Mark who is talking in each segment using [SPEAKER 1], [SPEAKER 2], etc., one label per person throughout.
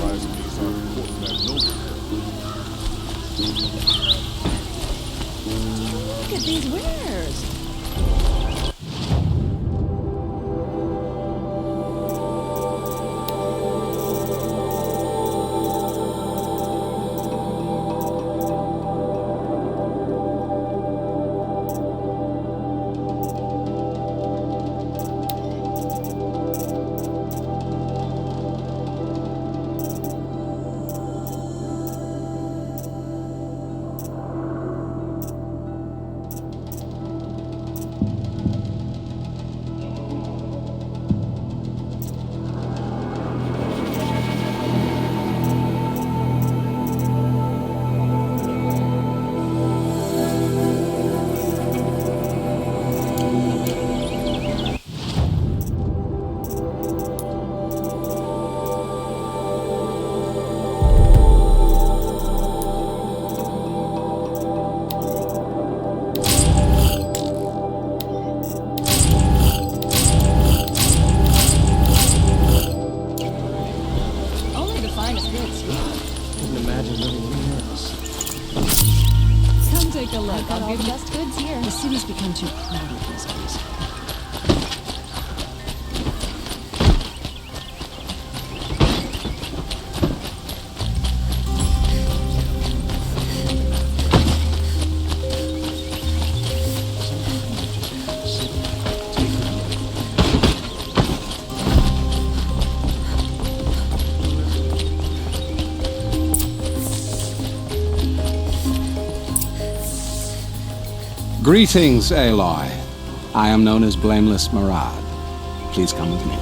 [SPEAKER 1] realize these are important men noble.
[SPEAKER 2] Look at these wares.
[SPEAKER 3] Take a look. I'll give just goods here. The city's become too crowded these days.
[SPEAKER 4] Greetings, Aloy. I am known as Blameless Murad. Please come with me.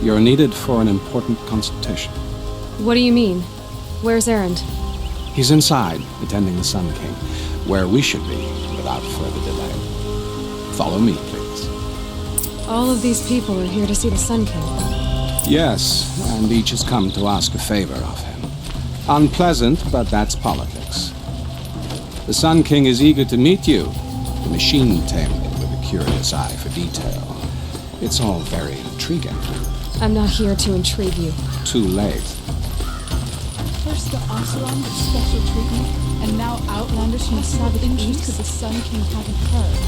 [SPEAKER 4] You're needed for an important consultation.
[SPEAKER 3] What do you mean? Where's Erend?
[SPEAKER 4] He's inside, attending the Sun King, where we should be, without further delay. Follow me, please.
[SPEAKER 3] All of these people are here to see the Sun King.
[SPEAKER 4] Yes, and each has come to ask a favor of him. Unpleasant, but that's politics. The Sun King is eager to meet you. The machine-tamed with a curious eye for detail. It's all very intriguing.
[SPEAKER 3] I'm not here to intrigue you.
[SPEAKER 4] Too late.
[SPEAKER 5] First the Oseram with special treatment, and now outlanders from the savage east that the Sun King haven't heard.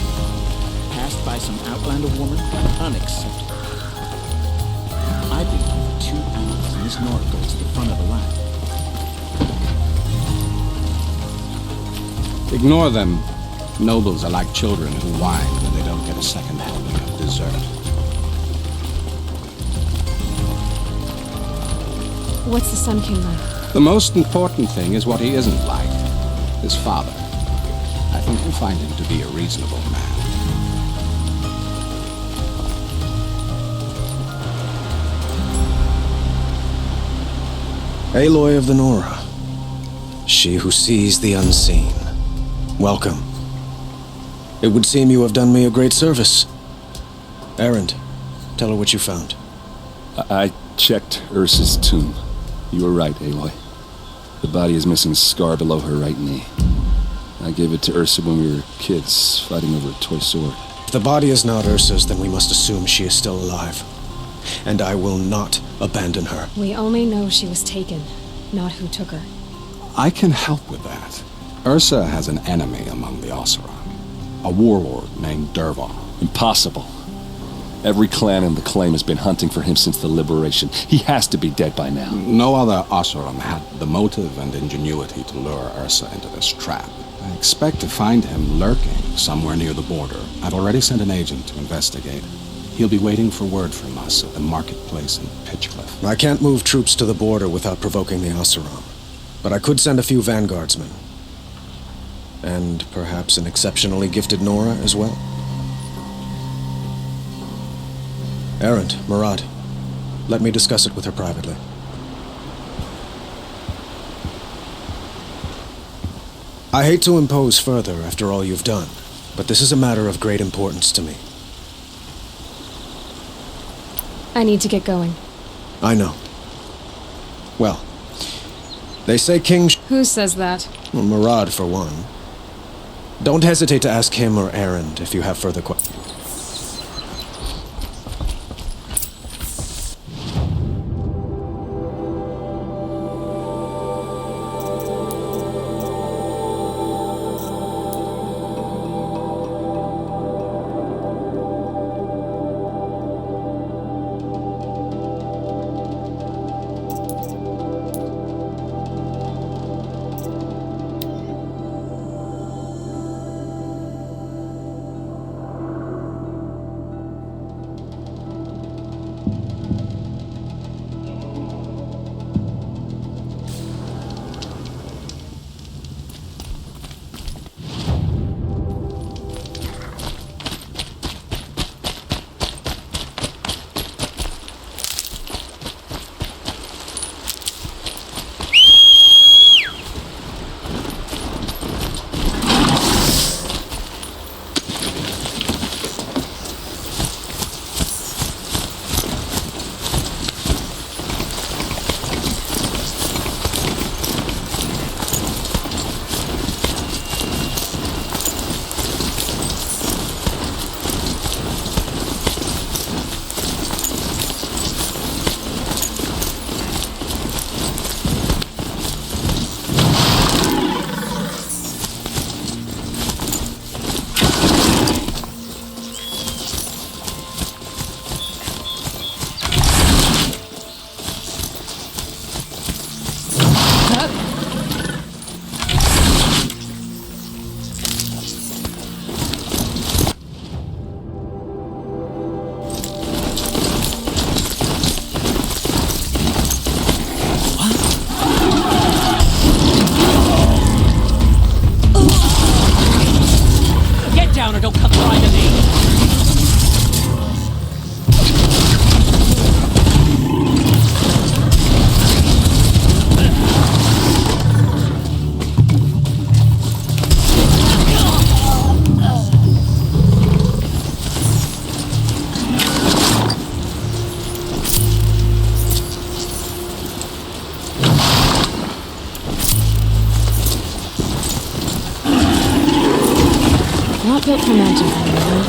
[SPEAKER 6] Passed by some outlander woman? Unacceptable. I've been here for 2 hours, and this Nora goes to the front of the line.
[SPEAKER 4] Ignore them. Nobles are like children who whine when they don't get a second helping of dessert.
[SPEAKER 3] What's the Sun King like?
[SPEAKER 4] The most important thing is what he isn't like. His father. I think you'll find him to be a reasonable man.
[SPEAKER 7] Aloy of the Nora. She who sees the unseen. Welcome. It would seem you have done me a great service. Erend, tell her what you found.
[SPEAKER 8] I checked Ursa's tomb. You were right, Aloy. The body is missing a scar below her right knee. I gave it to Ursa when we were kids, fighting over a toy sword.
[SPEAKER 7] If the body is not Ursa's, then we must assume she is still alive. And I will not abandon her.
[SPEAKER 3] We only know she was taken, not who took her.
[SPEAKER 4] I can help with that. Ursa has an enemy among the Oseram. A warlord named Dervahl.
[SPEAKER 8] Impossible. Every clan in the claim has been hunting for him since the liberation. He has to be dead by now.
[SPEAKER 4] No other Oseram had the motive and ingenuity to lure Ursa into this trap. I expect to find him lurking somewhere near the border. I've already sent an agent to investigate. He'll be waiting for word from us at the marketplace in Pitchcliff.
[SPEAKER 7] I can't move troops to the border without provoking the Oseram. But I could send a few vanguardsmen. And perhaps an exceptionally gifted Nora as well. Erend, Murad, let me discuss it with her privately. I hate to impose further after all you've done, but this is a matter of great importance to me.
[SPEAKER 3] I need to get going.
[SPEAKER 7] I know. Well, they say King...
[SPEAKER 3] Who says that?
[SPEAKER 7] Well, Murad, for one. Don't hesitate to ask him or Erend if you have further questions.
[SPEAKER 3] not built for magic, anymore.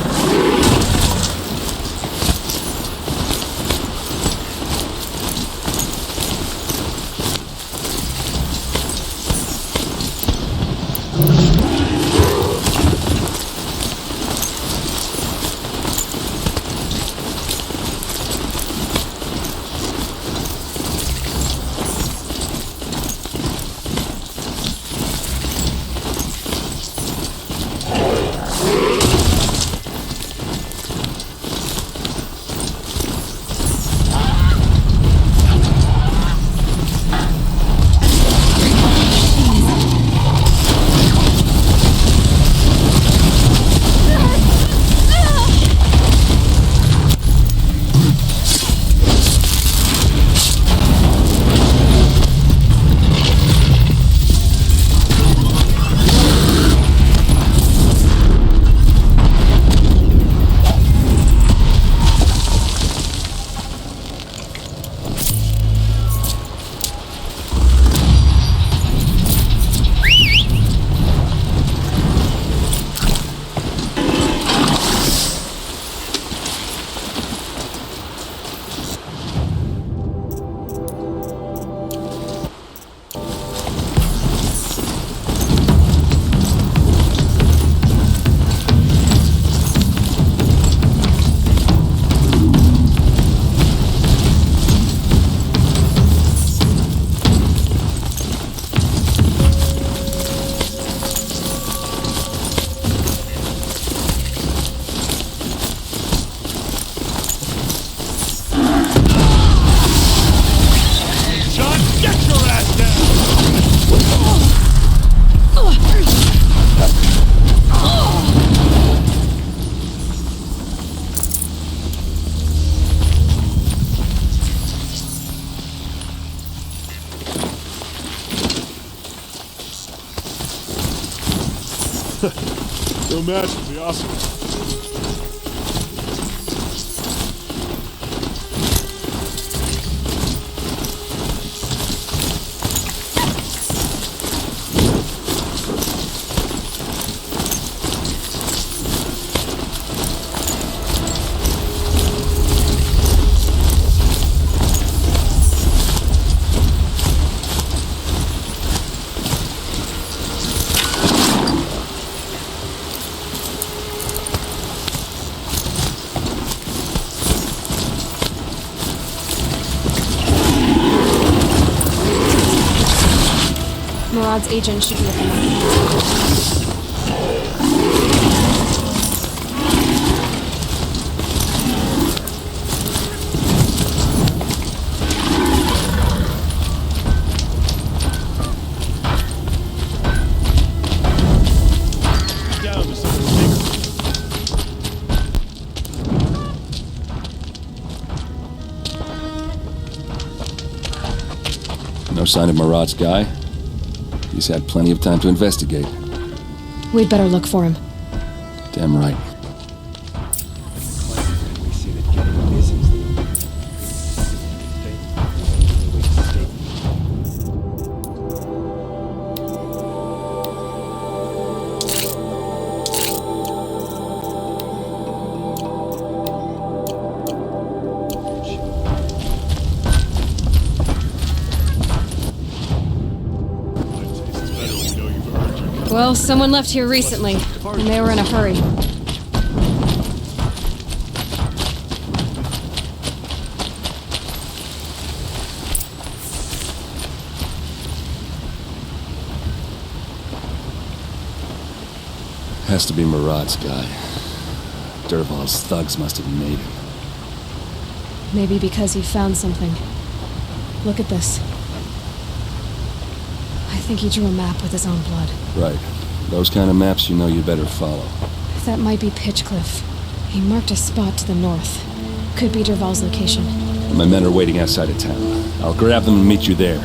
[SPEAKER 1] John, get your ass down! Your match will be awesome.
[SPEAKER 3] Murad's agent should be at the market.
[SPEAKER 1] Down to something bigger.
[SPEAKER 8] No sign of Murad's guy? He's had plenty of time to investigate.
[SPEAKER 3] We'd better look for him.
[SPEAKER 8] Damn right.
[SPEAKER 3] Well, someone left here recently, and they were in a hurry.
[SPEAKER 8] Has to be Murad's guy. Dervahl's thugs must have made him.
[SPEAKER 3] Maybe because he found something. Look at this. I think he drew a map with his own blood.
[SPEAKER 8] Right. Those kind of maps you know you better follow.
[SPEAKER 3] That might be Pitchcliff. He marked a spot to the north. Could be Dervahl's location.
[SPEAKER 8] My men are waiting outside of town. I'll grab them and meet you there.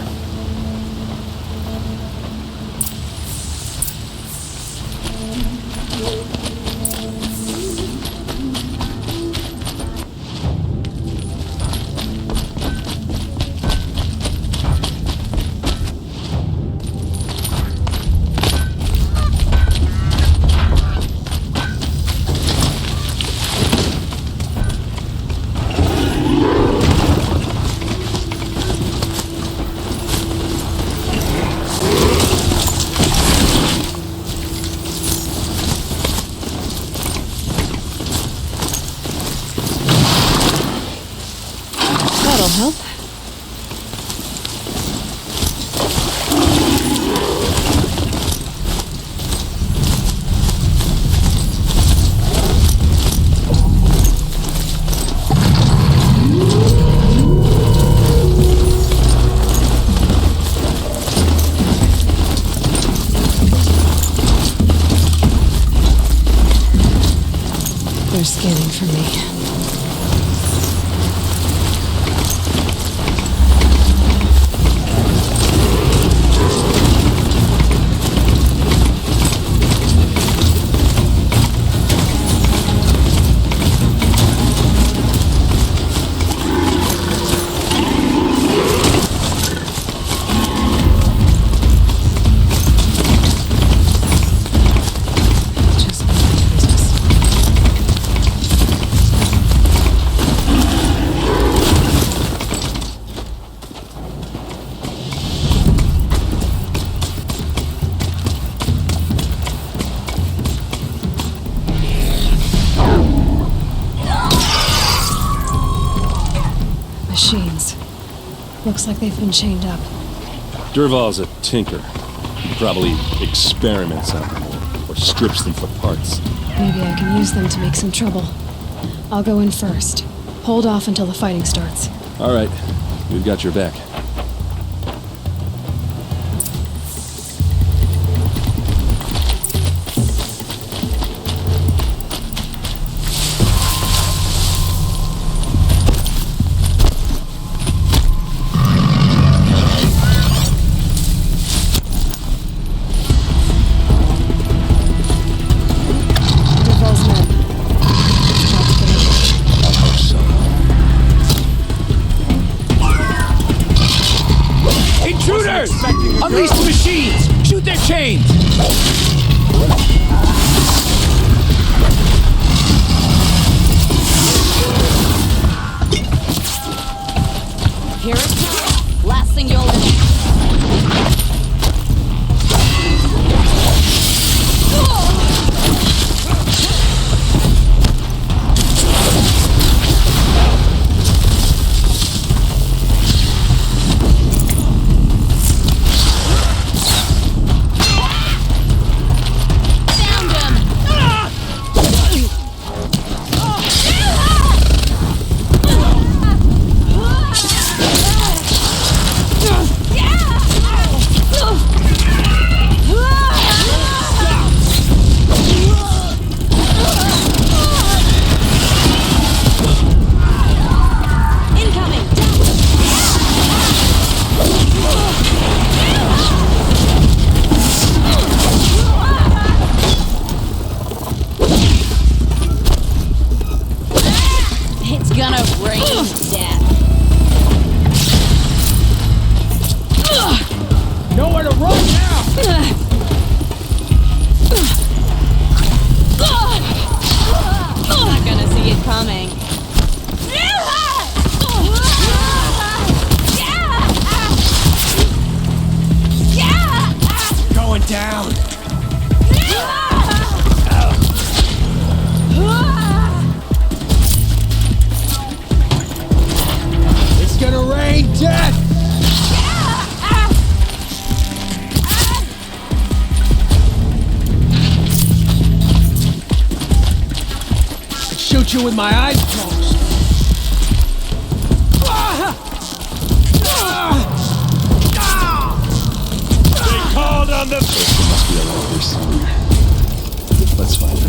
[SPEAKER 3] beginning for me. Machines. Looks like they've been chained up.
[SPEAKER 8] Dervahl's a tinker. He probably experiments on them or strips them for parts.
[SPEAKER 3] Maybe I can use them to make some trouble. I'll go in first. Hold off until the fighting starts.
[SPEAKER 8] All right, we've got your back.
[SPEAKER 3] Dervahl's men. Try to get in.
[SPEAKER 8] I hope so.
[SPEAKER 1] Intruders! Unleash the machines! Shoot their chains!
[SPEAKER 2] Here it comes. Last thing you'll
[SPEAKER 1] Nowhere to run now!
[SPEAKER 2] Not gonna see it coming.
[SPEAKER 1] Going down! It's gonna rain death! Shoot you with my eyes closed. They called on the...
[SPEAKER 8] There must be a light here somewhere. Let's find her.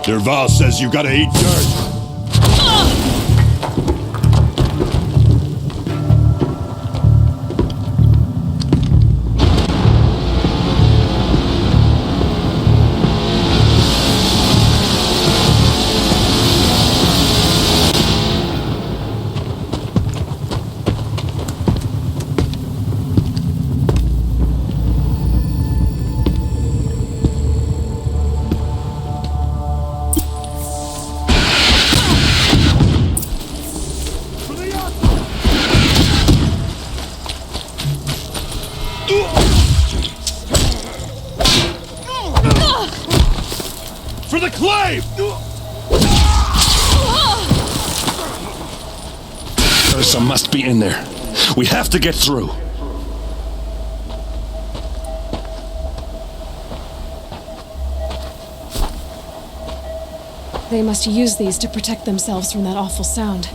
[SPEAKER 1] Dervahl says you gotta eat dirt.
[SPEAKER 8] for the clave! Ursa must be in there. We have to get through.
[SPEAKER 3] They must use these to protect themselves from that awful sound.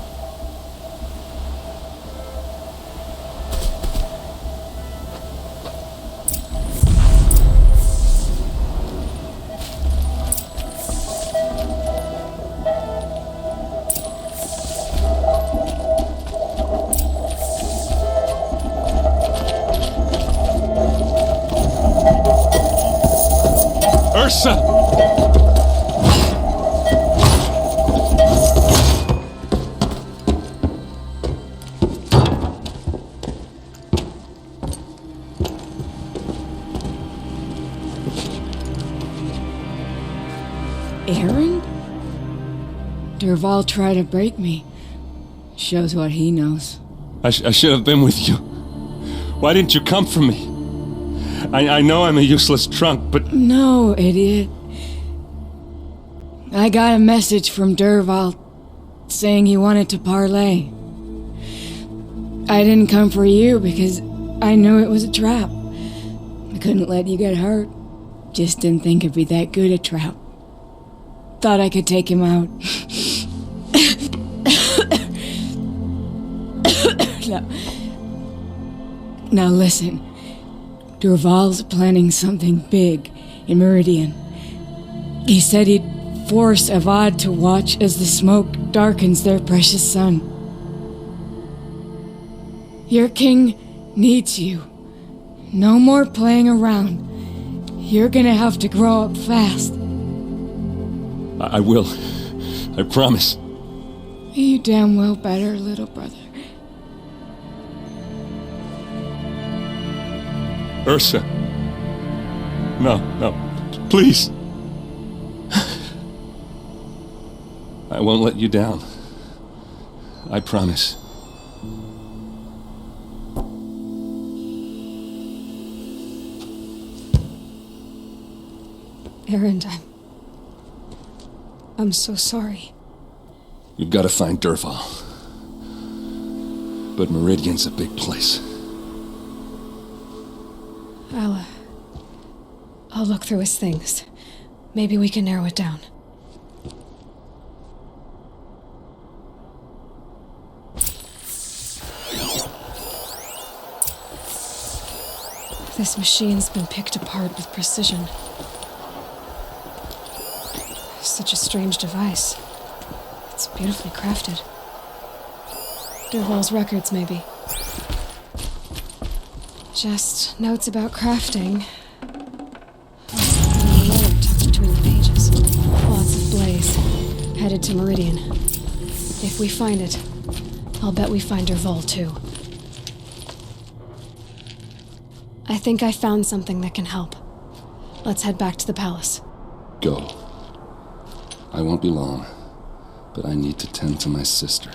[SPEAKER 8] Ursa!
[SPEAKER 9] Aaron? Derval tried to break me. Shows what he knows.
[SPEAKER 8] I should have been with you. Why didn't you come for me? I know I'm a useless trunk, but...
[SPEAKER 9] No, idiot. I got a message from Derval saying he wanted to parlay. I didn't come for you because I knew it was a trap. I couldn't let you get hurt. Just didn't think it'd be that good a trap. Thought I could take him out. Now listen. Derval's planning something big in Meridian. He said he'd force Avad to watch as the smoke darkens their precious sun. Your king needs you. No more playing around. You're gonna have to grow up fast.
[SPEAKER 8] I will. I promise.
[SPEAKER 9] You damn well better, little brother.
[SPEAKER 8] Ursa. No, please. I won't let you down. I promise.
[SPEAKER 3] Aaron, I'm so sorry.
[SPEAKER 8] You've got to find Derval. But Meridian's a big place.
[SPEAKER 3] I'll look through his things. Maybe we can narrow it down. This machine's been picked apart with precision. Such a strange device. It's beautifully crafted. Derval's records, maybe. Just notes about crafting. And a letter tucked between the pages. Lots of blaze. Headed to Meridian. If we find it, I'll bet we find Derval too. I think I found something that can help. Let's head back to the palace.
[SPEAKER 8] Go. I won't be long, but I need to tend to my sister.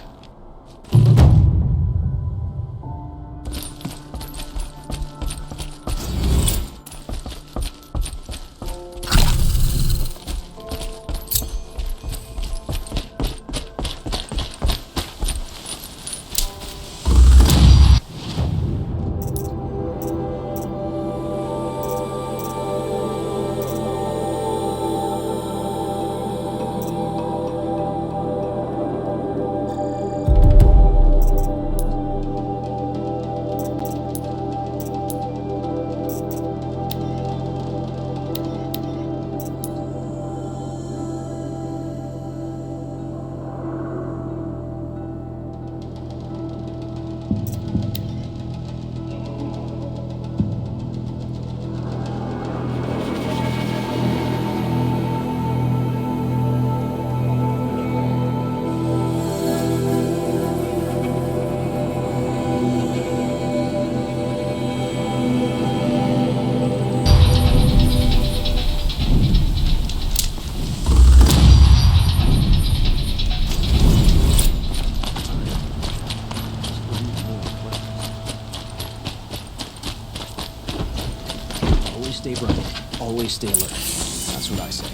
[SPEAKER 7] Always stay bright. Always stay alert. That's what I say.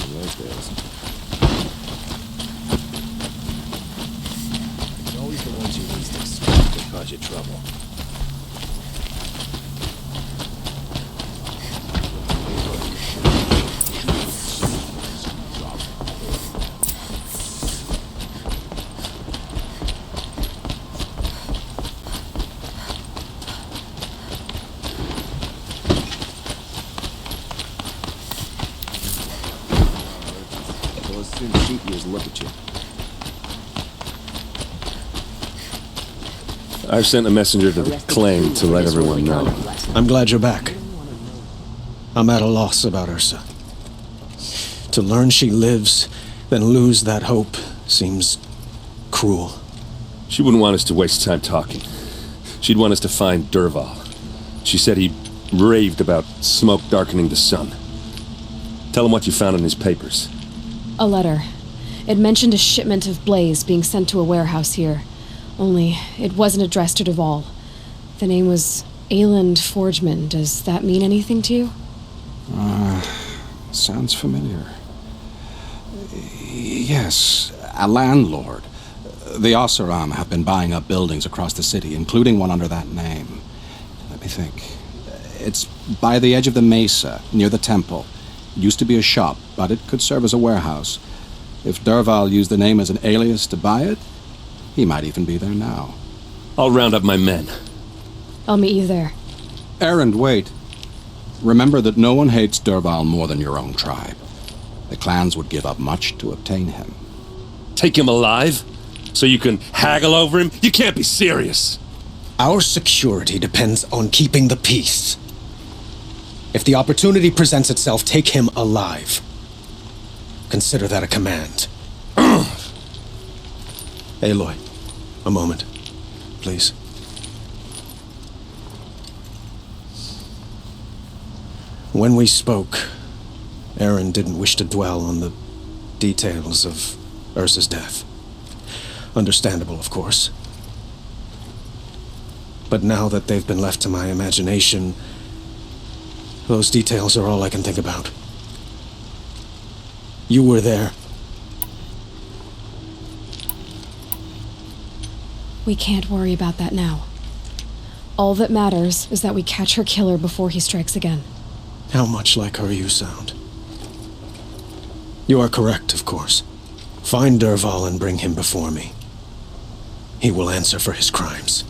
[SPEAKER 7] those days. It's always the ones you least expect that cause you trouble. They'll as soon shoot you as look at you.
[SPEAKER 8] I've sent a messenger to the claim to let everyone know.
[SPEAKER 7] I'm glad you're back. I'm at a loss about Ursa. To learn she lives, then lose that hope, seems cruel.
[SPEAKER 8] She wouldn't want us to waste time talking. She'd want us to find Dervahl. She said he raved about smoke darkening the sun. Tell him what you found in his papers.
[SPEAKER 3] A letter. It mentioned a shipment of blaze being sent to a warehouse here. Only, it wasn't addressed to Dervahl. The name was Ayland Forgeman. Does that mean anything to you?
[SPEAKER 4] Sounds familiar. Yes, a landlord. The Oseram have been buying up buildings across the city, including one under that name. Let me think. It's by the edge of the mesa, near the temple. It used to be a shop, but it could serve as a warehouse. If Dervahl used the name as an alias to buy it, he might even be there now.
[SPEAKER 8] I'll round up my men.
[SPEAKER 3] I'll meet you there.
[SPEAKER 4] Erend, wait. Remember that no one hates Dervahl more than your own tribe. The clans would give up much to obtain him.
[SPEAKER 8] Take him alive? So you can haggle over him? You can't be serious.
[SPEAKER 7] Our security depends on keeping the peace. If the opportunity presents itself, take him alive. Consider that a command. Aloy, a moment, please. When we spoke, Erend didn't wish to dwell on the details of Ursa's death. Understandable, of course. But now that they've been left to my imagination, those details are all I can think about. You were there.
[SPEAKER 3] We can't worry about that now. All that matters is that we catch her killer before he strikes again.
[SPEAKER 7] How much like her you sound. You are correct, of course. Find Dervahl and bring him before me. He will answer for his crimes.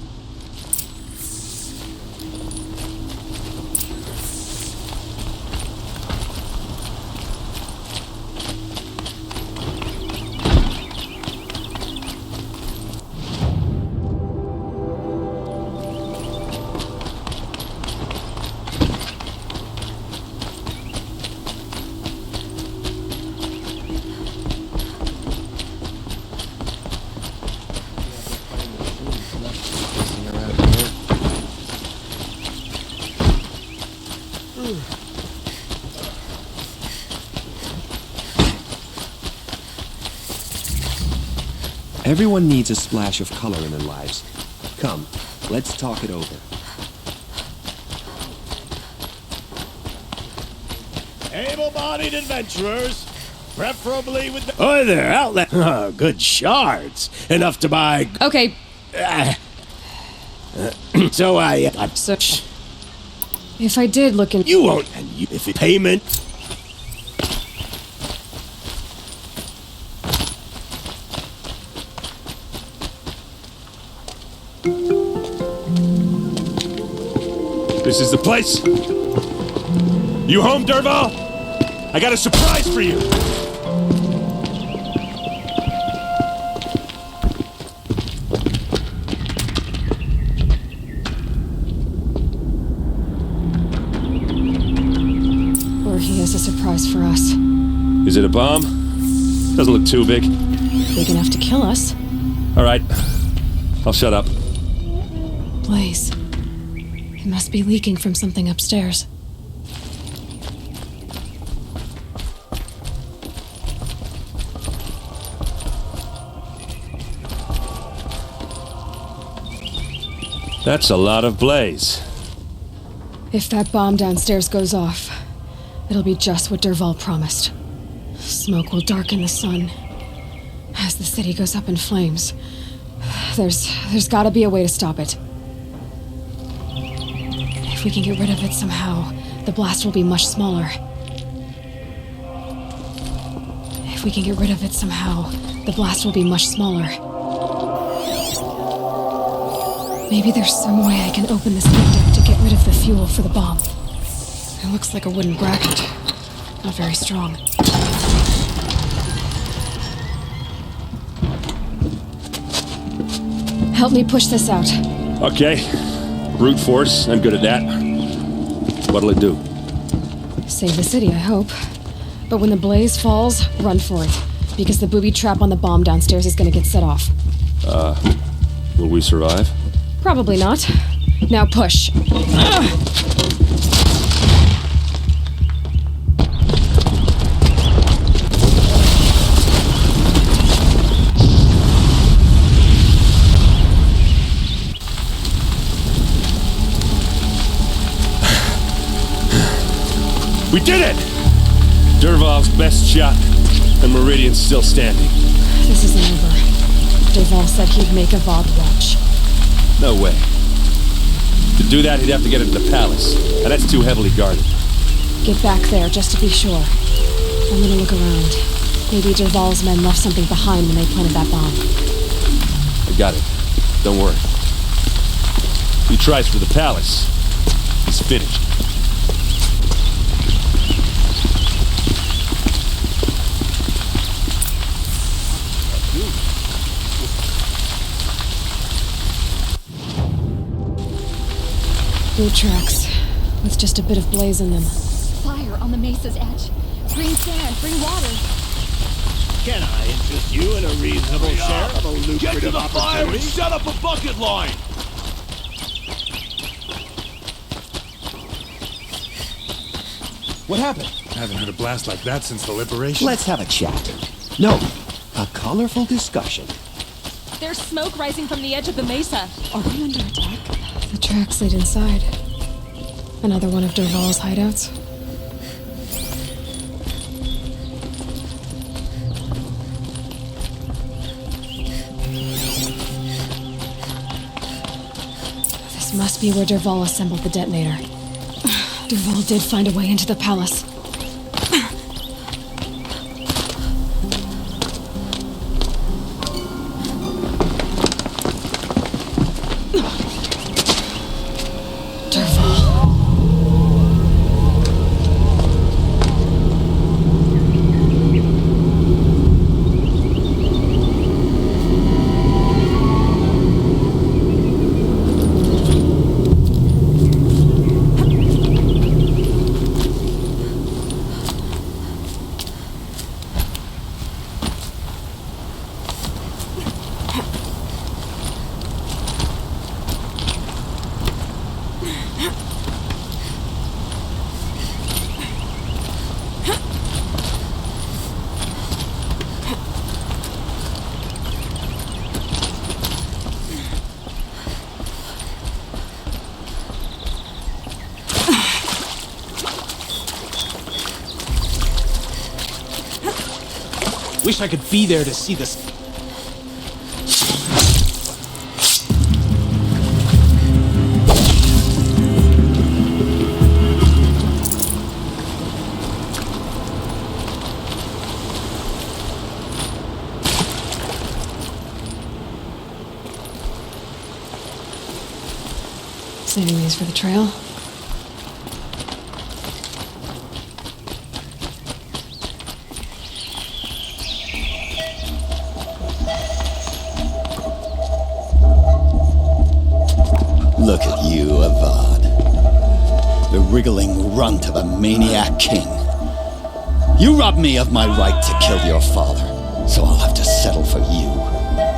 [SPEAKER 10] Everyone needs a splash of color in their lives. Come, let's talk it over.
[SPEAKER 1] Able-bodied adventurers, preferably with the... Oh, there, outlet. Oh, good shards. Enough to buy...
[SPEAKER 3] Okay,
[SPEAKER 1] So I got
[SPEAKER 3] such... If I did look in...
[SPEAKER 1] You won't, and you, if it payment...
[SPEAKER 8] This is the place. You home, Dervahl? I got a surprise for you.
[SPEAKER 3] Or he has a surprise for us.
[SPEAKER 8] Is it a bomb? Doesn't look too big.
[SPEAKER 3] Big enough to kill us.
[SPEAKER 8] All right. I'll shut up.
[SPEAKER 3] Blaze. It must be leaking from something upstairs.
[SPEAKER 8] That's a lot of blaze.
[SPEAKER 3] If that bomb downstairs goes off, it'll be just what Dervahl promised. Smoke will darken the sun as the city goes up in flames. There's gotta be a way to stop it. If we can get rid of it somehow, the blast will be much smaller. If we can get rid of it somehow, the blast will be much smaller. Maybe there's some way I can open this window to get rid of the fuel for the bomb. It looks like a wooden bracket. Not very strong. Help me push this out.
[SPEAKER 8] Okay. Brute force, I'm good at that. What'll it do?
[SPEAKER 3] Save the city, I hope. But when the blaze falls, run for it. Because the booby trap on the bomb downstairs is gonna get set off.
[SPEAKER 8] Will we survive?
[SPEAKER 3] Probably not. Now push.
[SPEAKER 8] We did it! Dervahl's best shot, and Meridian's still standing.
[SPEAKER 3] This isn't over. Dervahl said he'd make Avad watch.
[SPEAKER 8] No way. To do that, he'd have to get into the palace, and that's too heavily guarded.
[SPEAKER 3] Get back there, just to be sure. I'm gonna look around. Maybe Dervahl's men left something behind when they planted that bomb.
[SPEAKER 8] I got it. Don't worry. He tries for the palace. He's finished.
[SPEAKER 3] Boot tracks, with just a bit of blaze in them.
[SPEAKER 2] Fire on the mesa's edge. Bring sand, bring water.
[SPEAKER 1] Can I interest you in a reasonable share of a lucrative
[SPEAKER 11] Get to the fire and
[SPEAKER 1] opportunity?
[SPEAKER 11] set up a bucket line!
[SPEAKER 10] What happened?
[SPEAKER 11] I haven't heard a blast like that since the liberation.
[SPEAKER 10] Let's have a chat. No, a colorful discussion.
[SPEAKER 2] There's smoke rising from the edge of the mesa.
[SPEAKER 3] Are we under attack? The tracks lead inside. Another one of Dervahl's hideouts. This must be where Dervahl assembled the detonator. Dervahl did find a way into the palace.
[SPEAKER 11] Wish I could be there to see this.
[SPEAKER 3] Saving these for the trail.
[SPEAKER 12] Look at you, Avad. The wriggling runt of a maniac king. You robbed me of my right to kill your father, so I'll have to settle for you.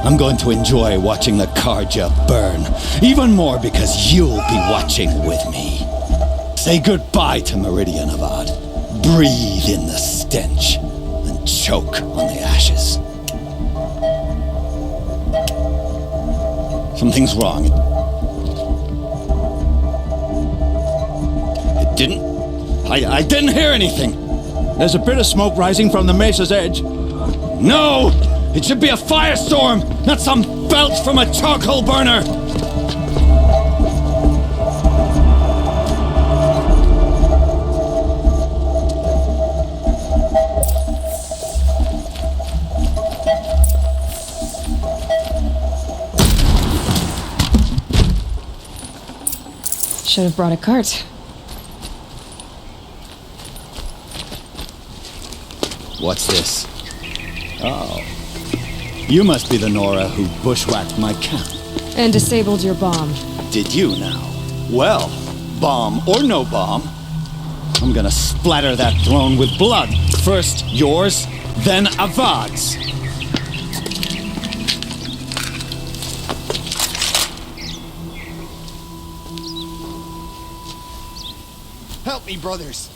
[SPEAKER 12] I'm going to enjoy watching the Karja burn, even more because you'll be watching with me. Say goodbye to Meridian, Avad. Breathe in the stench, and choke on the ashes. Something's wrong. I didn't hear anything. There's a bit of smoke rising from the mesa's edge. No! It should be a firestorm, not some belch from a charcoal burner!
[SPEAKER 3] Should have brought a cart.
[SPEAKER 12] What's this? Oh. You must be the Nora who bushwhacked my camp.
[SPEAKER 3] And disabled your bomb.
[SPEAKER 12] Did you now? Well, bomb or no bomb, I'm gonna splatter that throne with blood. First yours, then Avad's.
[SPEAKER 13] Help me, brothers.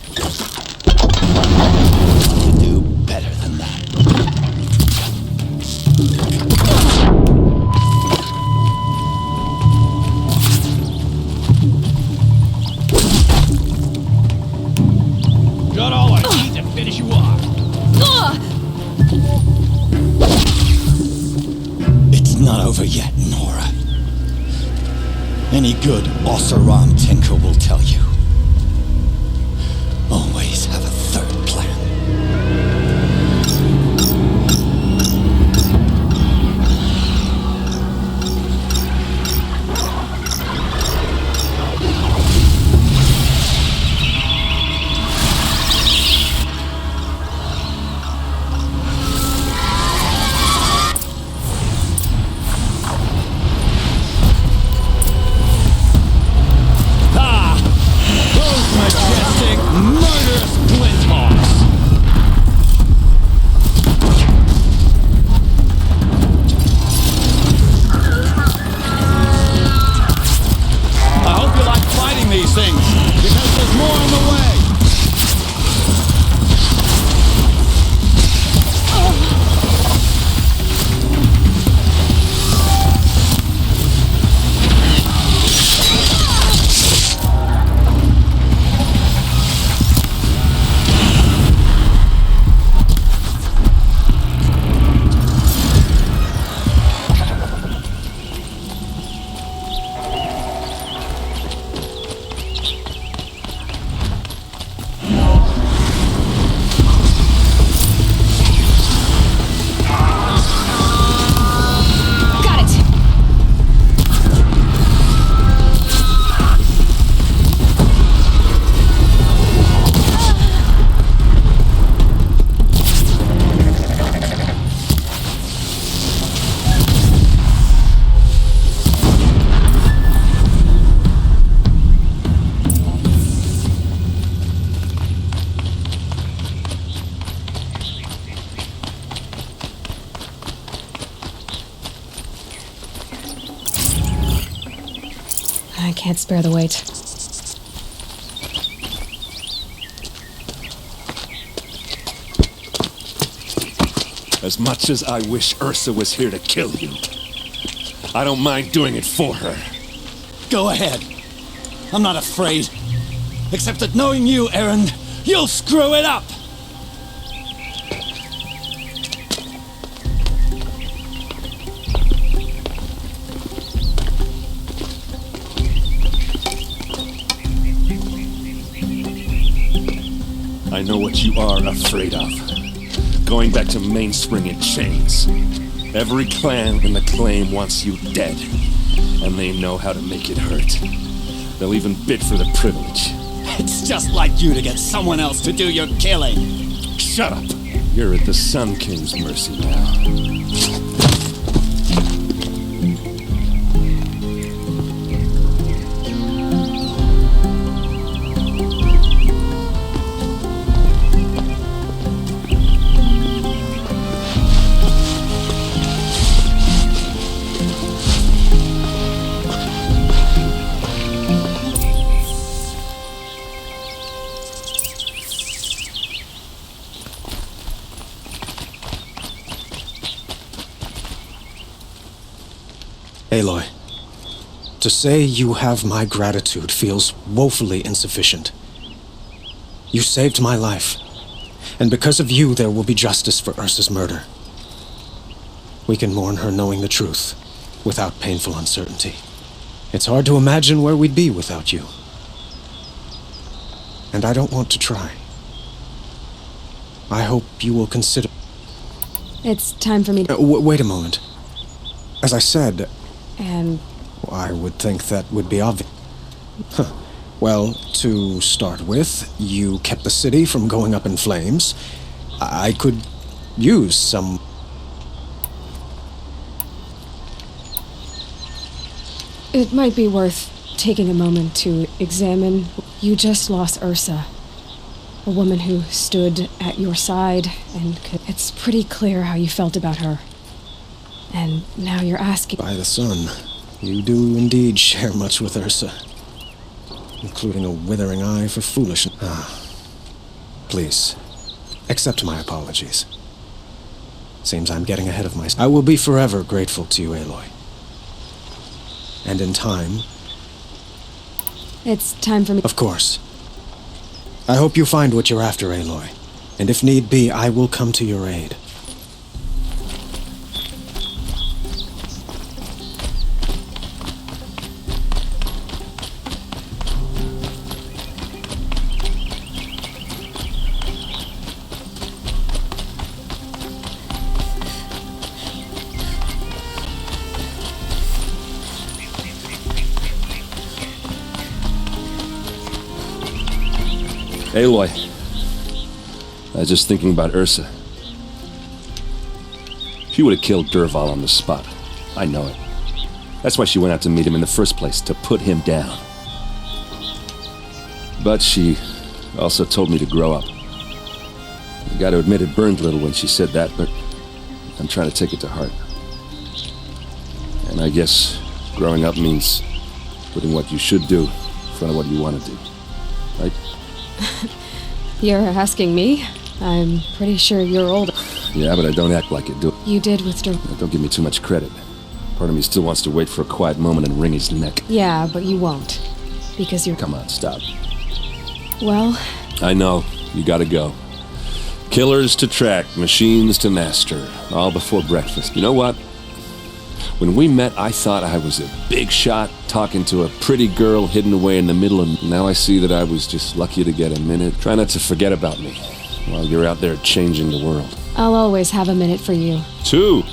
[SPEAKER 12] You do better than that.
[SPEAKER 11] Got all I need to finish you off.
[SPEAKER 12] It's not over yet, Nora. Any good Ossaron tinker will tell you. Always have a third plan. Majestic, murderous Glinthawks! I hope you like fighting these things, because there's more on the way!
[SPEAKER 3] I can't spare the weight.
[SPEAKER 8] As much as I wish Ursa was here to kill you, I don't mind doing it for her.
[SPEAKER 12] Go ahead. I'm not afraid. Except that knowing you, Erend, you'll screw it up!
[SPEAKER 8] I know what you are afraid of. Going back to Mainspring in chains. Every clan in the claim wants you dead, and they know how to make it hurt. They'll even bid for the privilege.
[SPEAKER 12] It's just like you to get someone else to do your killing.
[SPEAKER 8] Shut up! You're at the Sun King's mercy now.
[SPEAKER 7] Aloy, to say you have my gratitude feels woefully insufficient. You saved my life, And because of you, there will be justice for Ursa's murder. We can mourn her knowing the truth, without painful uncertainty. It's hard to imagine where we'd be without you. And I don't want to try. I hope you will consider...
[SPEAKER 3] It's time for me to...
[SPEAKER 7] wait a moment. As I said...
[SPEAKER 3] And...
[SPEAKER 7] I would think that would be obvious. Huh. Well, to start with, you kept the city from going up in flames. I could use some...
[SPEAKER 3] It might be worth taking a moment to examine. You just lost Ursa. A woman who stood at your side and could... It's pretty clear how you felt about her. And now you're asking...
[SPEAKER 7] By the sun, you do indeed share much with Ursa. Including a withering eye for foolishness. Please, accept my apologies. Seems I'm getting ahead of myself. I will be forever grateful to you, Aloy. And in time...
[SPEAKER 3] It's time for me...
[SPEAKER 7] Of course. I hope you find what you're after, Aloy. And if need be, I will come to your aid.
[SPEAKER 8] Aloy, I was just thinking about Ursa. She would have killed Dervahl on the spot. I know it. That's why she went out to meet him in the first place, to put him down. But she also told me to grow up. I gotta admit it burned a little when she said that, but I'm trying to take it to heart. And I guess growing up means putting what you should do in front of what you want to do. Right?
[SPEAKER 3] You're asking me? I'm pretty sure you're older.
[SPEAKER 8] Yeah, but I don't act like it, do
[SPEAKER 3] You did with
[SPEAKER 8] Don't give me too much credit. Part of me still wants to wait for a quiet moment and wring his neck.
[SPEAKER 3] Yeah, but you won't. Because you're...
[SPEAKER 8] Come on, stop.
[SPEAKER 3] Well...
[SPEAKER 8] I know. You gotta go. Killers to track, machines to master. All before breakfast. You know what? When we met, I thought I was a big shot talking to a pretty girl hidden away in the middle, and now I see that I was just lucky to get a minute. Try not to forget about me while you're out there changing the world.
[SPEAKER 3] I'll always have a minute for you.
[SPEAKER 8] 2.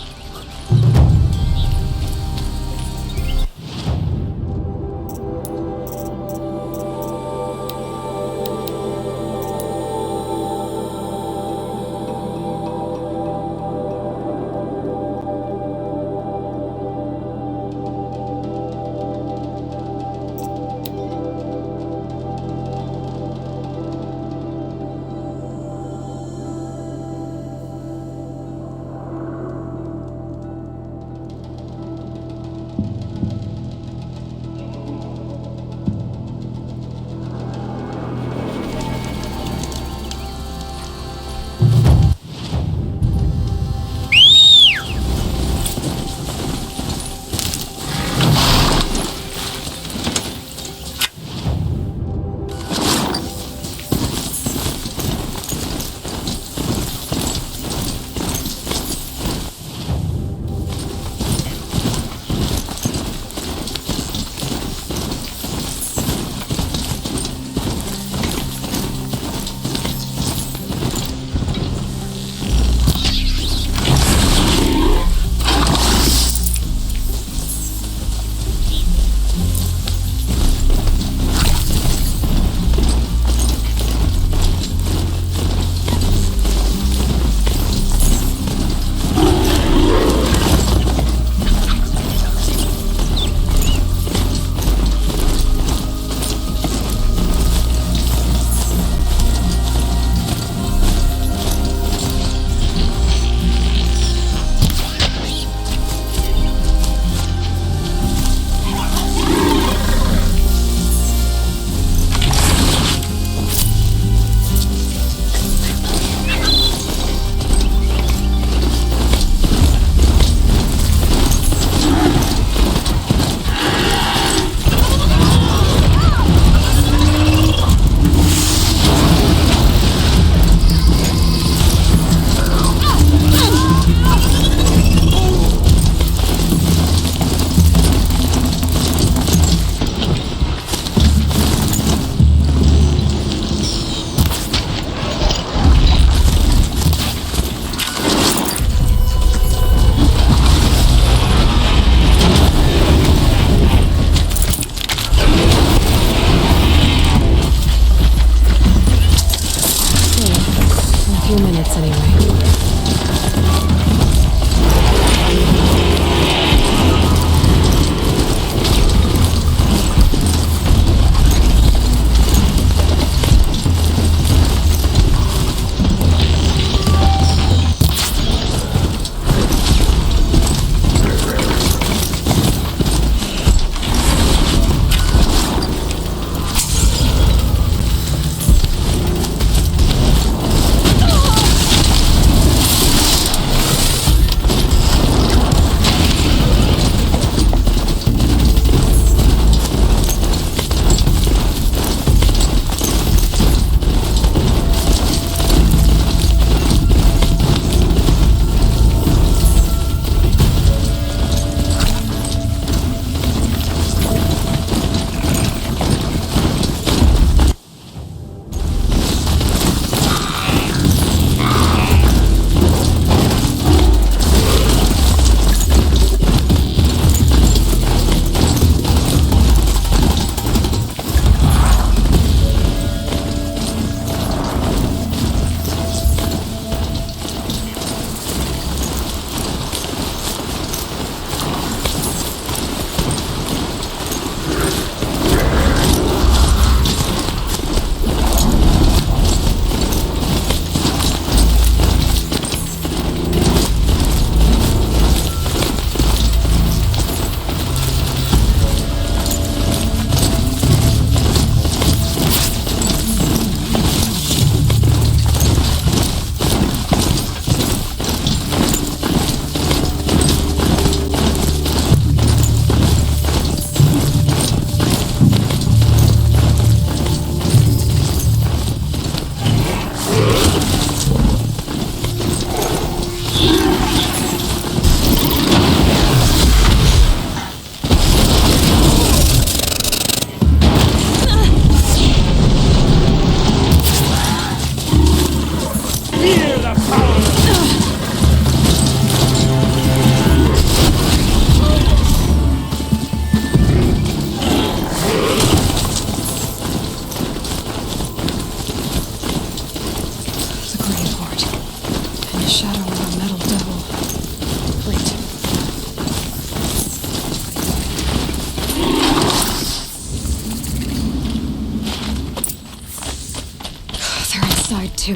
[SPEAKER 3] side, too.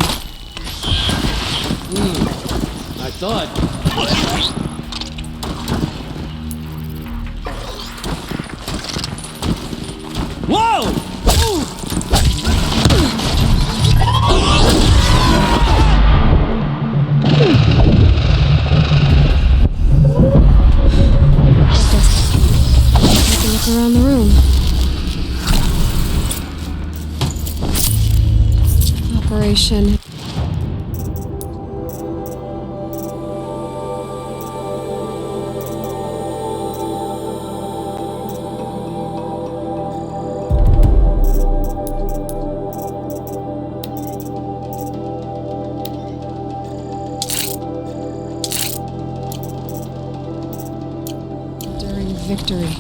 [SPEAKER 11] I thought... Whoa!
[SPEAKER 3] Take a look around the room. Operation. Victory.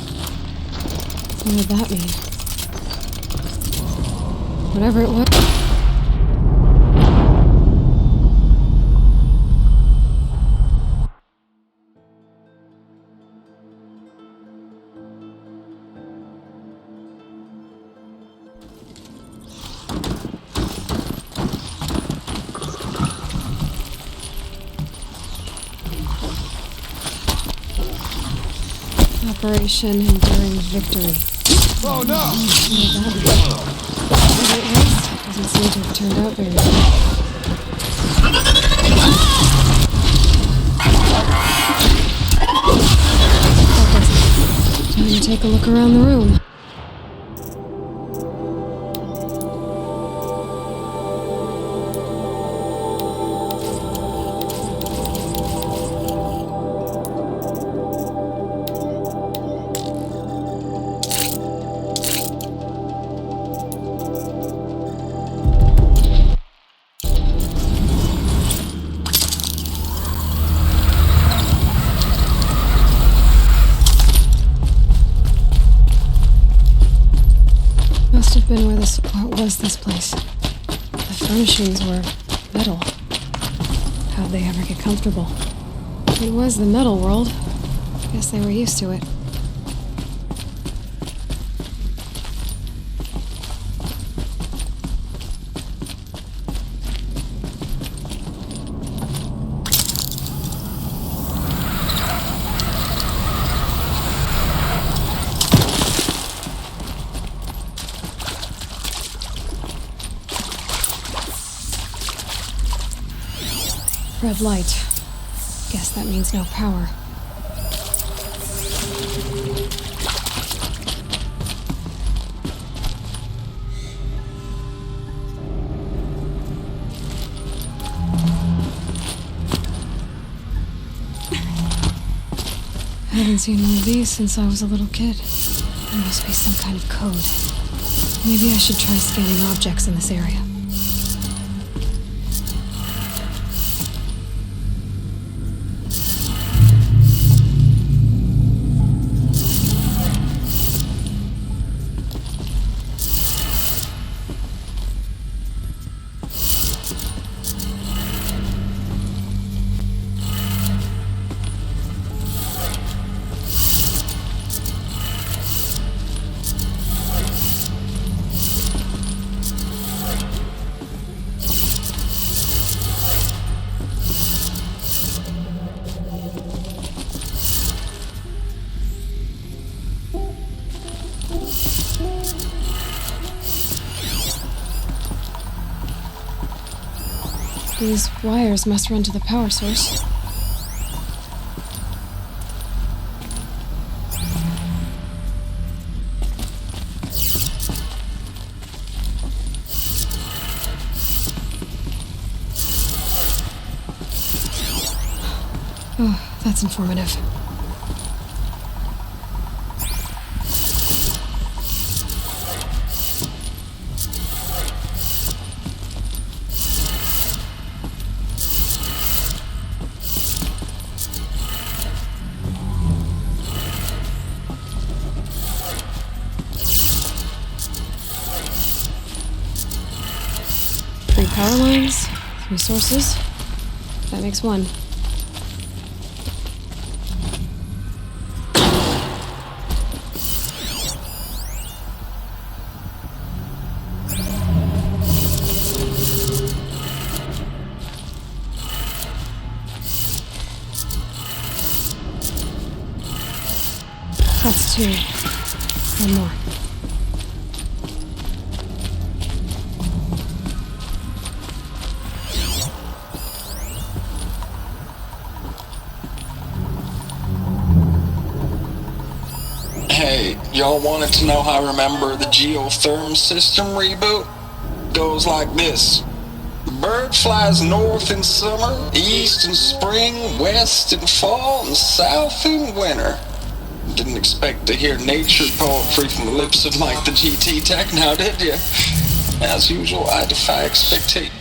[SPEAKER 3] What did that mean? Whatever it was. Operation Enduring Victory.
[SPEAKER 13] Oh no!
[SPEAKER 3] Whatever it was, doesn't seem to have turned out very well. Time to take a look around the room. Must have been where this... What was this place? The furnishings were metal. How'd they ever get comfortable? It was the metal world. Guess they were used to it. Red light. Guess that means no power. I haven't seen one of these since I was a little kid. There must be some kind of code. Maybe I should try scanning objects in this area. These wires must run to the power source. Oh, that's informative. Three power lines, 3 sources. That makes 1. 2. One more.
[SPEAKER 14] Hey, y'all wanted to know how I remember the geotherm system reboot? Goes like this. Bird flies north in summer, east in spring, west in fall, and south in winter. Didn't expect to hear nature poetry from the lips of Mike the GT Tech now, did you? As usual, I defy expectation.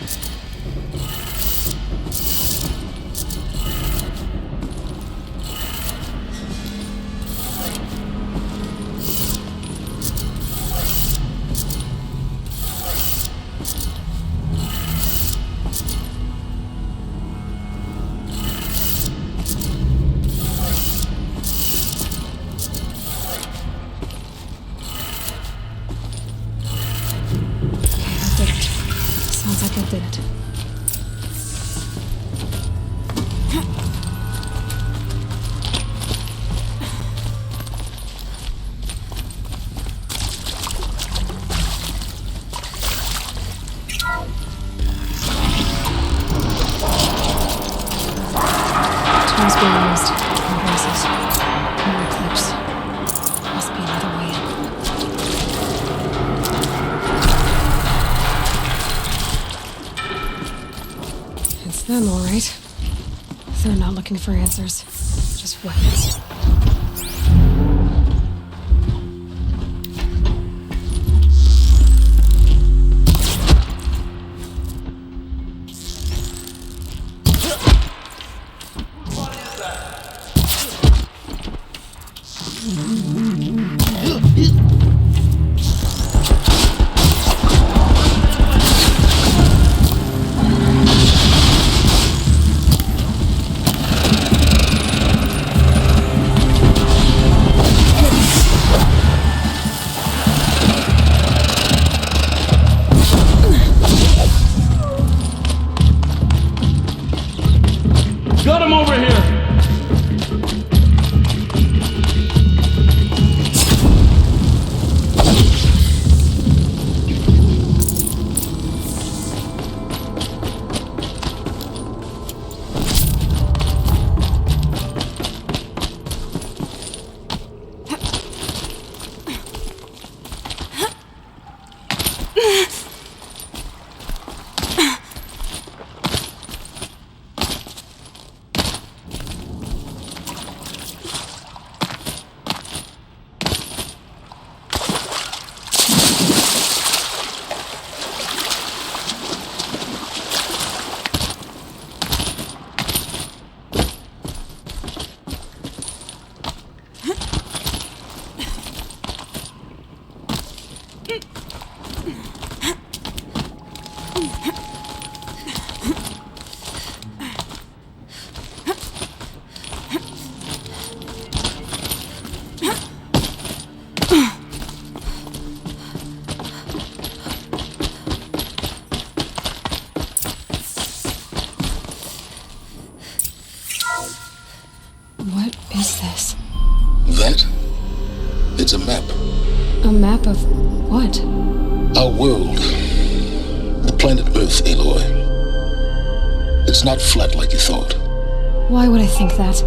[SPEAKER 3] Sounds like I did it. Tools being used. Compressors. More clips. Must be another way in. It's them, all right. They're not looking for answers. Just weapons.
[SPEAKER 15] Got him over here!
[SPEAKER 3] What is this?
[SPEAKER 16] That? It's a map.
[SPEAKER 3] A map of what?
[SPEAKER 16] Our world. The planet Earth, Aloy. It's not flat like you thought.
[SPEAKER 3] Why would I think that?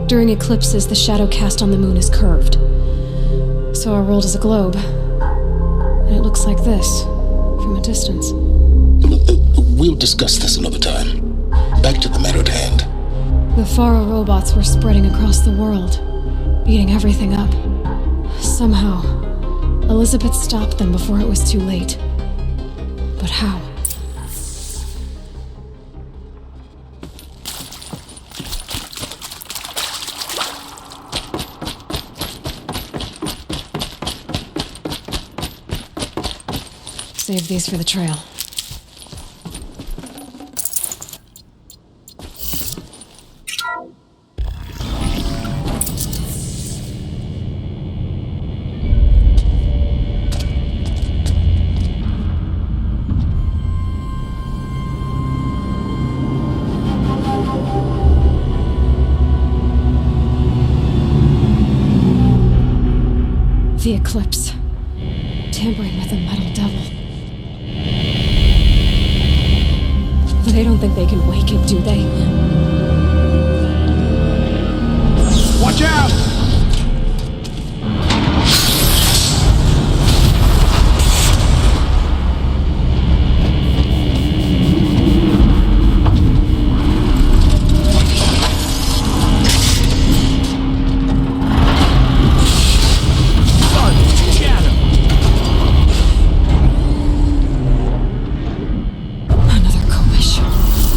[SPEAKER 3] During eclipses, the shadow cast on the moon is curved. So our world is a globe. And it looks like this, from a distance.
[SPEAKER 16] We'll discuss this another time. Back to the matter at hand.
[SPEAKER 3] The Faro robots were spreading across the world, eating everything up. Somehow, Elizabeth stopped them before it was too late. But how? Save these for the trail. eclipse. Tampering with the metal devil. They don't think they can wake it, do they?
[SPEAKER 11] Watch out!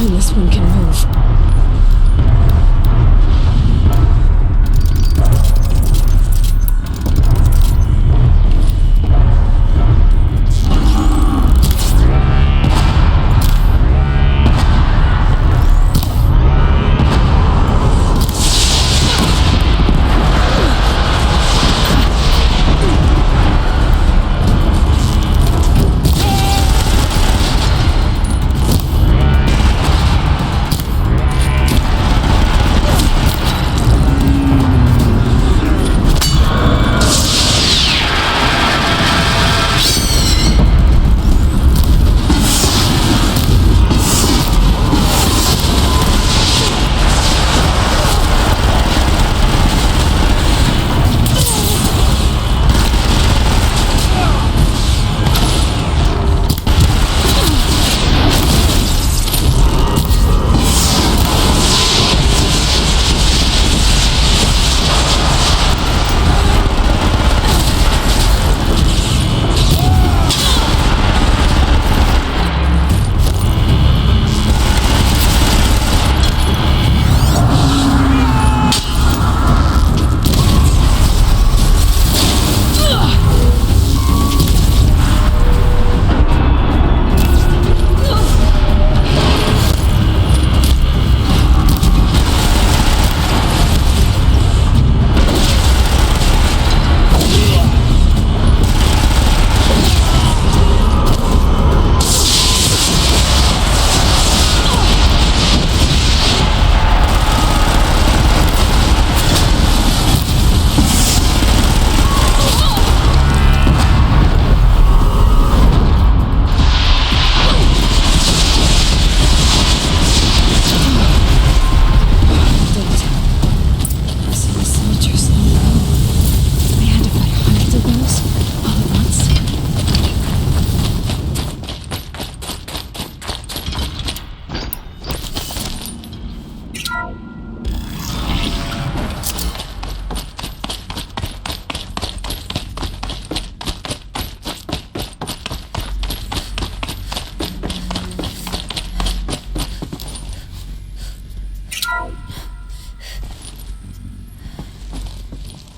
[SPEAKER 3] This one can move.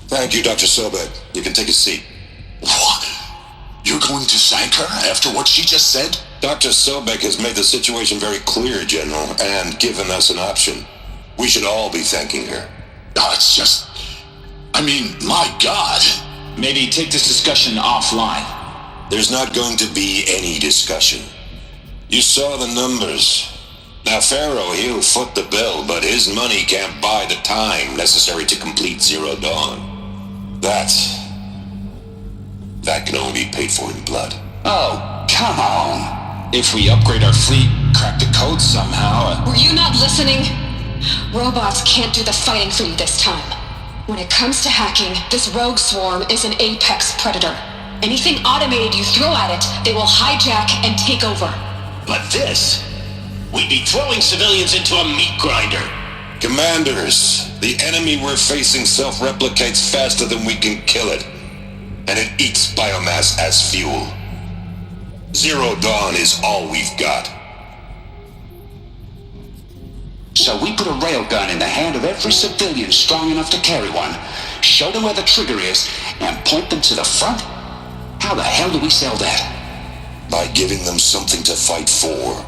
[SPEAKER 16] Thank you, Dr. Sobek. You can take a seat.
[SPEAKER 15] What? You're going to thank her after what she just said?
[SPEAKER 16] Dr. Sobek has made the situation very clear, General, and given us an option. We should all be thanking her.
[SPEAKER 15] No, it's just... I mean, my God.
[SPEAKER 11] Maybe take this discussion offline.
[SPEAKER 16] There's not going to be any discussion. You saw the numbers. Now, Pharaoh, he'll foot the bill, but his money can't buy the time necessary to complete Zero Dawn. That can only be paid for in blood.
[SPEAKER 15] Oh, come on. If we upgrade our fleet, crack the code somehow...
[SPEAKER 3] Were you not listening? Robots can't do the fighting for you this time. When it comes to hacking, this rogue swarm is an apex predator. Anything automated you throw at it, they will hijack and take over.
[SPEAKER 11] But this... we'd be throwing civilians into a meat grinder.
[SPEAKER 16] Commanders, the enemy we're facing self-replicates faster than we can kill it. And it eats biomass as fuel. Zero Dawn is all we've got.
[SPEAKER 15] So we put a railgun in the hand of every civilian strong enough to carry one, show them where the trigger is, and point them to the front? How the hell do we sell that?
[SPEAKER 16] By giving them something to fight for.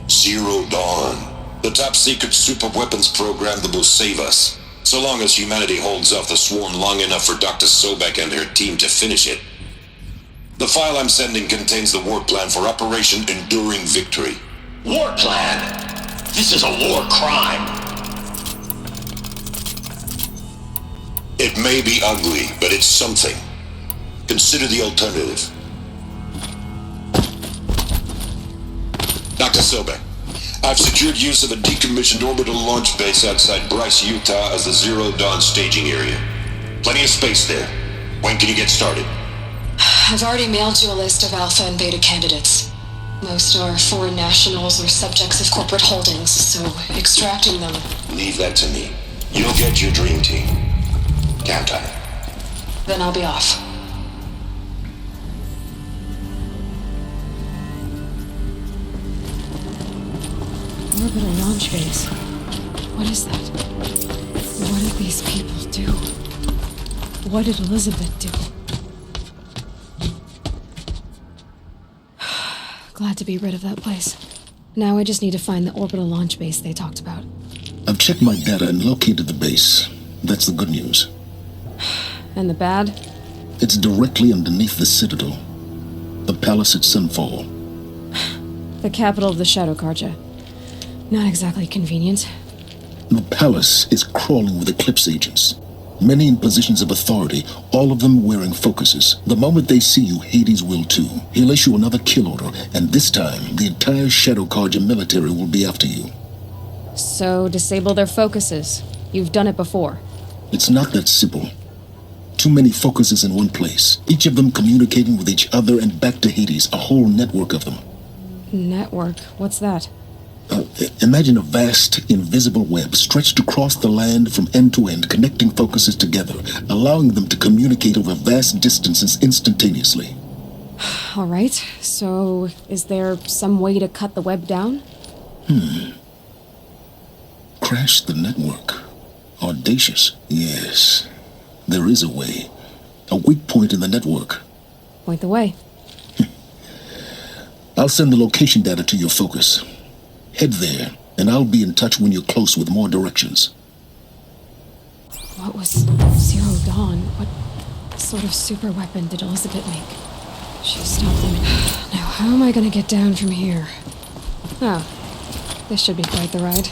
[SPEAKER 16] Zero Dawn. The top-secret super-weapons program that will save us. So long as humanity holds off the swarm long enough for Dr. Sobek and her team to finish it. The file I'm sending contains the war plan for Operation Enduring Victory.
[SPEAKER 11] War plan? This is a war crime.
[SPEAKER 16] It may be ugly, but it's something. Consider the alternative. Dr. Sobek, I've secured use of a decommissioned orbital launch base outside Bryce, Utah as the Zero Dawn staging area. Plenty of space there. When can you get started?
[SPEAKER 3] I've already mailed you a list of Alpha and Beta candidates. Most are foreign nationals or subjects of corporate holdings, so extracting them...
[SPEAKER 16] Leave that to me. You'll get your dream team. Count on it.
[SPEAKER 3] Then I'll be off. Orbital launch base. What is that? What did these people do? What did Elizabeth do? Glad to be rid of that place. Now I just need to find the orbital launch base they talked about.
[SPEAKER 17] I've checked my data and located the base. That's the good news.
[SPEAKER 3] And the bad?
[SPEAKER 17] It's directly underneath the Citadel. The palace at Sunfall.
[SPEAKER 3] The capital of the Shadow Carja. Not exactly convenient.
[SPEAKER 17] The palace is crawling with Eclipse agents. Many in positions of authority, all of them wearing focuses. The moment they see you, Hades will too. He'll issue another kill order, and this time, the entire Shadow Carja military will be after you.
[SPEAKER 3] So, disable their focuses. You've done it before.
[SPEAKER 17] It's not that simple. Too many focuses in one place, each of them communicating with each other and back to Hades, a whole network of them.
[SPEAKER 3] Network? What's that?
[SPEAKER 17] Imagine a vast, invisible web stretched across the land from end to end, connecting focuses together, allowing them to communicate over vast distances instantaneously.
[SPEAKER 3] All right, so is there some way to cut the web down?
[SPEAKER 17] Crash the network. Audacious. Yes, there is a way. A weak point in the network.
[SPEAKER 3] Point the way.
[SPEAKER 17] I'll send the location data to your focus. Head there, and I'll be in touch when you're close with more directions.
[SPEAKER 3] What was Zero Dawn? What sort of super weapon did Elizabeth make? She stopped them. Now, how am I gonna get down from here? Oh, this should be quite the ride.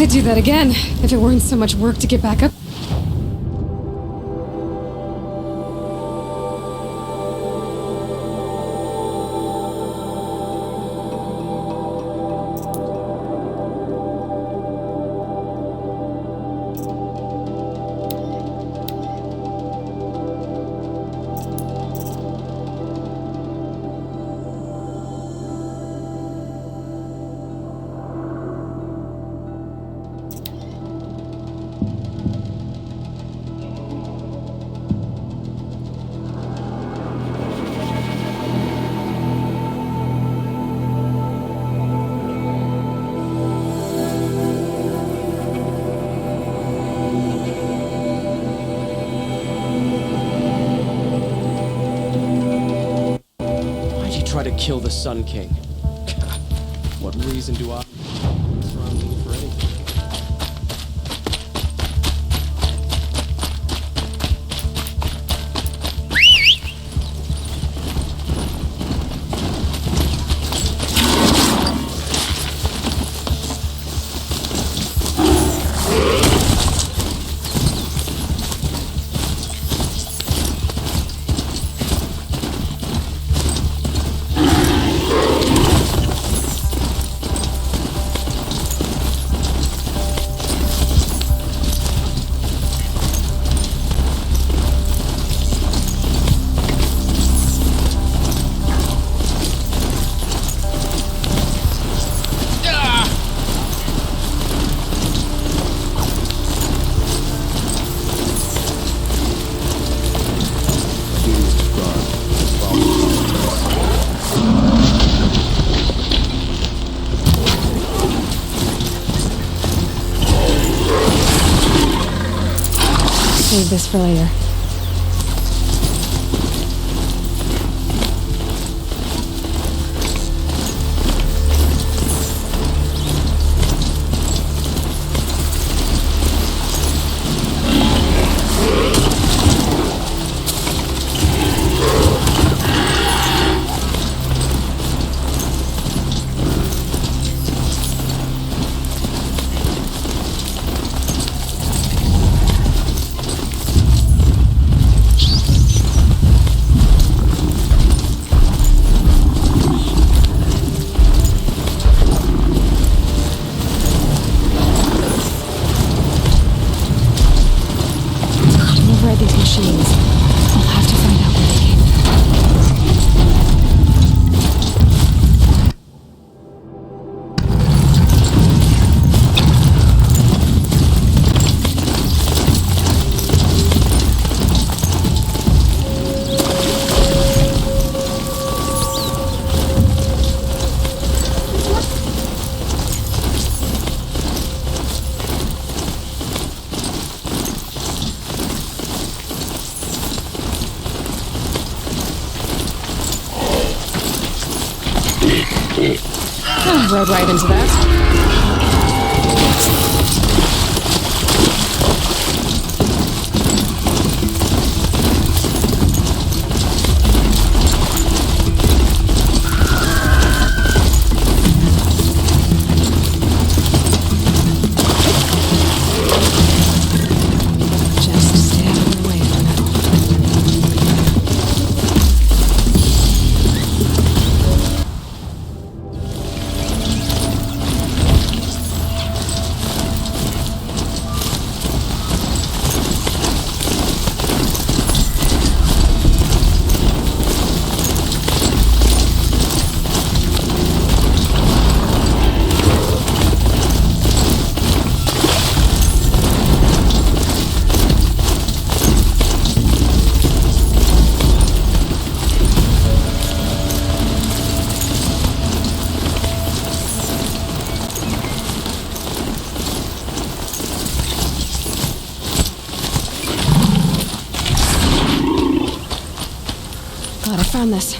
[SPEAKER 3] I'd do that again, if it weren't so much work to get back up.
[SPEAKER 18] To kill the Sun King. What reason do I surround me for anything? Save this for later.
[SPEAKER 3] these machines. I'll have to find out where they came from. Rode right into that. Just stay out of the way for now. Glad I found this.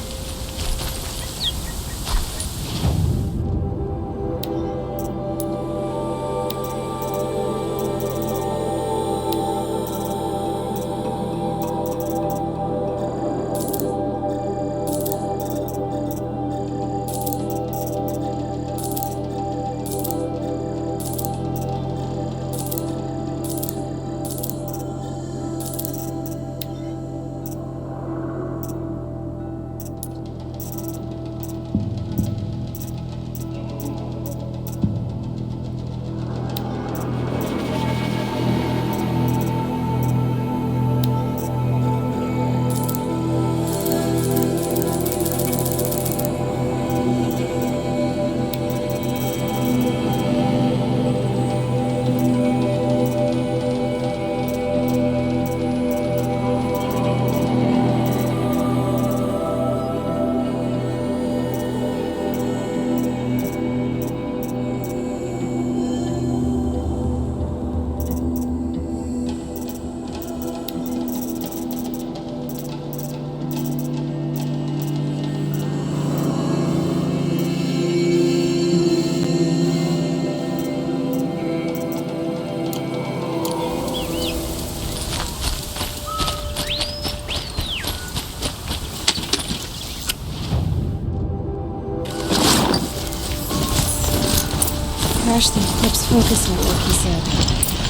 [SPEAKER 3] Crash the Eclipse focus network, he said.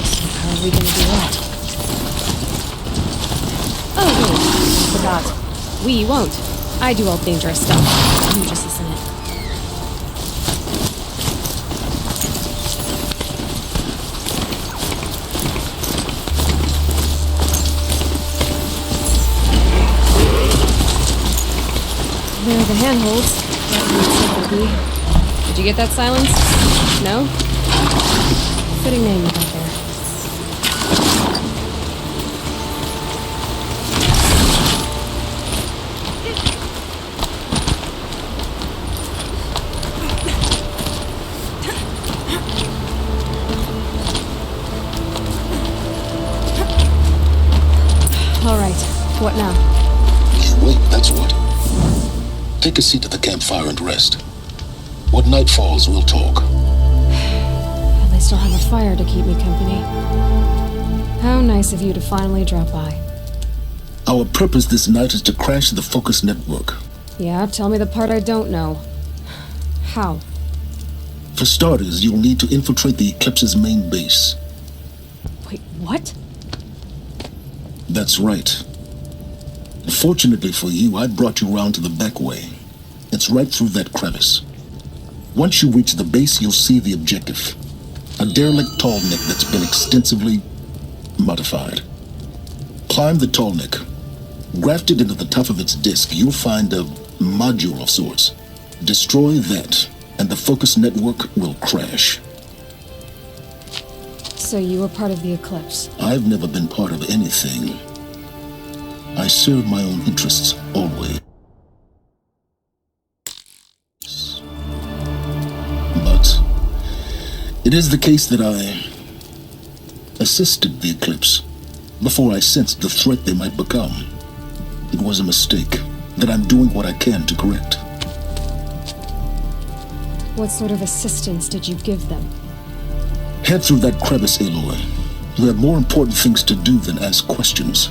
[SPEAKER 3] So how are we gonna do that? Oh, wait. Forgot. We won't. I do all the dangerous stuff. You just listen in. There are the handholds. That means it will be. Did you get that silence? No? Fitting name you got there. All right. What now?
[SPEAKER 17] You wait, that's what. Take a seat at the campfire and rest. When night falls, we'll talk.
[SPEAKER 3] At least I'll have a fire to keep me company. How nice of you to finally drop by.
[SPEAKER 17] Our purpose this night is to crash the Focus network.
[SPEAKER 3] Yeah, tell me the part I don't know. How?
[SPEAKER 17] For starters, you'll need to infiltrate the Eclipse's main base.
[SPEAKER 3] Wait, what?
[SPEAKER 17] That's right. Fortunately for you, I brought you round to the back way. It's right through that crevice. Once you reach the base, you'll see the objective. A derelict tall neck that's been extensively modified. Climb the Tallneck. Grafted into the top of its disk, you'll find a module of sorts. Destroy that, and the focus network will crash.
[SPEAKER 3] So you were part of the Eclipse?
[SPEAKER 17] I've never been part of anything. I serve my own interests, always. But it is the case that I assisted the Eclipse before I sensed the threat they might become. It was a mistake that I'm doing what I can to correct.
[SPEAKER 3] What sort of assistance did you give them?
[SPEAKER 17] Head through that crevice, Aloy. You have more important things to do than ask questions.